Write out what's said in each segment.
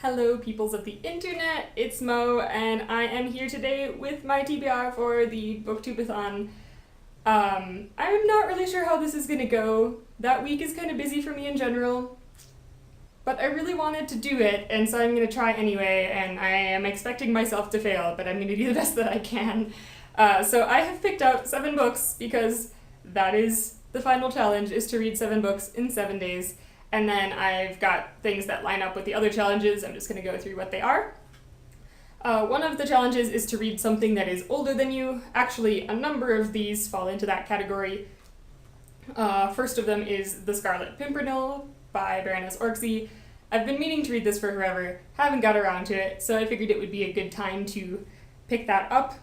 Hello peoples of the internet, it's Mo, and I am here today with my TBR for the Booktube-a-thon. I'm not really sure how this is gonna go. That week is kind of busy for me in general, but I really wanted to do it, and so I'm gonna try anyway, and I am expecting myself to fail, but I'm gonna do the best that I can. So I have picked out 7 books because that is the final challenge, is to read 7 books in 7 days. And then I've got things that line up with the other challenges. I'm just going to go through what they are. One of the challenges is to read something that is older than you. Actually, a number of these fall into that category. First of them is The Scarlet Pimpernel by Baroness Orczy. I've been meaning to read this for forever, haven't got around to it, so I figured it would be a good time to pick that up.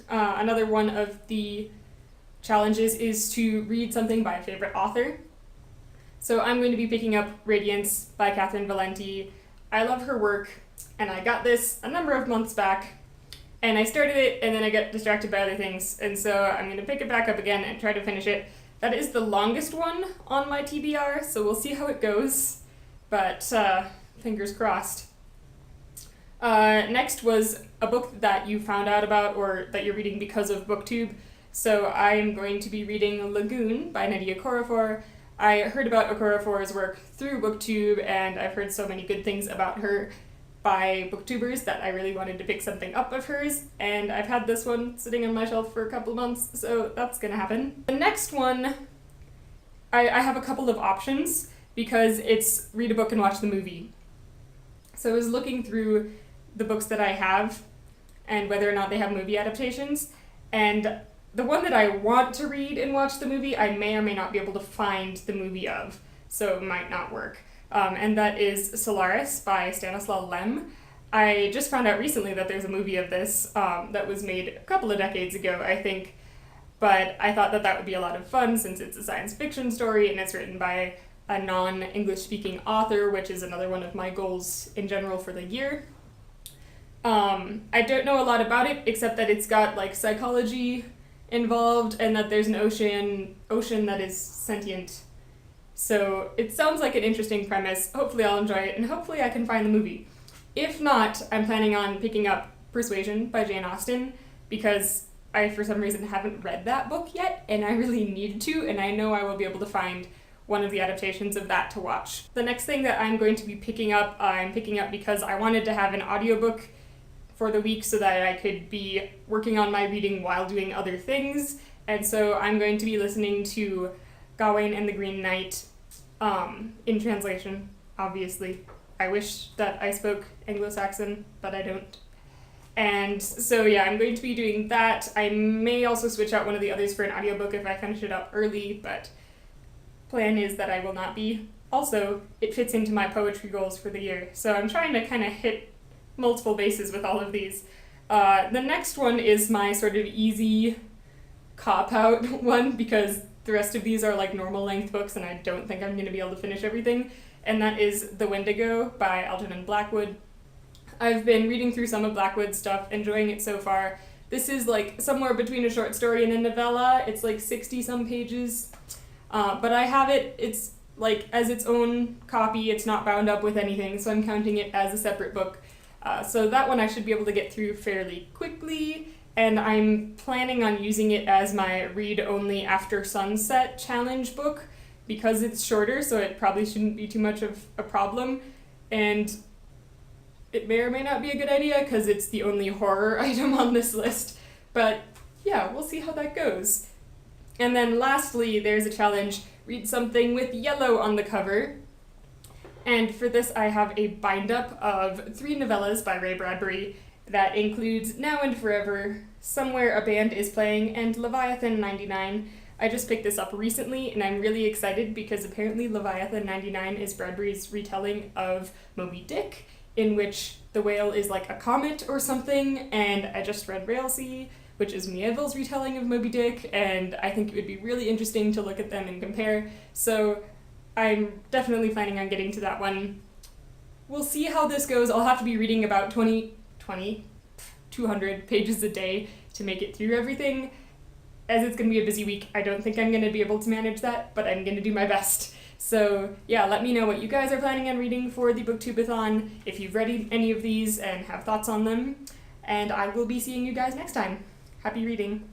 Another one of the challenges is to read something by a favorite author. So I'm going to be picking up Radiance by Catherine Valenti. I love her work, and I got this a number of months back, and I started it, and then I got distracted by other things, and so I'm going to pick it back up again and try to finish it. That is the longest one on my TBR, so we'll see how it goes, but fingers crossed. Next was a book that you found out about or that you're reading because of Booktube. So I'm going to be reading Lagoon by Nydia Okorafor. I heard about Okorafor's work through Booktube, and I've heard so many good things about her by booktubers that I really wanted to pick something up of hers, and I've had this one sitting on my shelf for a couple months, so that's gonna happen. The next one, I have a couple of options because it's read a book and watch the movie. So I was looking through the books that I have and whether or not they have movie adaptations, and the one that I want to read and watch the movie, I may or may not be able to find the movie of, so it might not work. And that is Solaris by Stanislaw Lem. I just found out recently that there's a movie of this that was made a couple of decades ago, I think, but I thought that that would be a lot of fun since it's a science fiction story and it's written by a non-English speaking author, which is another one of my goals in general for the year. I don't know a lot about it except that it's got like psychology involved and that there's an ocean that is sentient. So it sounds like an interesting premise. Hopefully I'll enjoy it and hopefully I can find the movie. If not, I'm planning on picking up Persuasion by Jane Austen because I for some reason haven't read that book yet and I really need to, and I know I will be able to find one of the adaptations of that to watch. The next thing that I'm going to be picking up, I'm picking up because I wanted to have an audiobook for the week so that I could be working on my reading while doing other things, and so I'm going to be listening to Gawain and the Green Knight in translation, obviously. I wish that I spoke Anglo-Saxon, but I don't. And so yeah, I'm going to be doing that. I may also switch out one of the others for an audiobook if I finish it up early, but plan is that I will not be. Also, it fits into my poetry goals for the year, so I'm trying to kind of hit multiple bases with all of these. The next one is my sort of easy cop-out one because the rest of these are like normal length books and I don't think I'm going to be able to finish everything, and that is The Wendigo by Algernon Blackwood. I've been reading through some of Blackwood's stuff, enjoying it so far. This is like somewhere between a short story and a novella. It's like 60-some pages, but I have it, it's like as its own copy, it's not bound up with anything, so I'm counting it as a separate book. So that one I should be able to get through fairly quickly, and I'm planning on using it as my read-only after sunset challenge book because it's shorter, so it probably shouldn't be too much of a problem, and it may or may not be a good idea because it's the only horror item on this list, but yeah, we'll see how that goes. And then lastly, there's a challenge, read something with yellow on the cover. And for this, I have a bind-up of 3 novellas by Ray Bradbury that includes Now and Forever, Somewhere a Band is Playing, and Leviathan 99. I just picked this up recently, and I'm really excited because apparently Leviathan 99 is Bradbury's retelling of Moby Dick, in which the whale is like a comet or something, and I just read Railsea, which is Mieville's retelling of Moby Dick, and I think it would be really interesting to look at them and compare. So I'm definitely planning on getting to that one. We'll see how this goes. I'll have to be reading about 200 pages a day to make it through everything. As it's going to be a busy week, I don't think I'm going to be able to manage that, but I'm going to do my best. So yeah, let me know what you guys are planning on reading for the Booktubeathon, if you've read any of these and have thoughts on them, and I will be seeing you guys next time. Happy reading!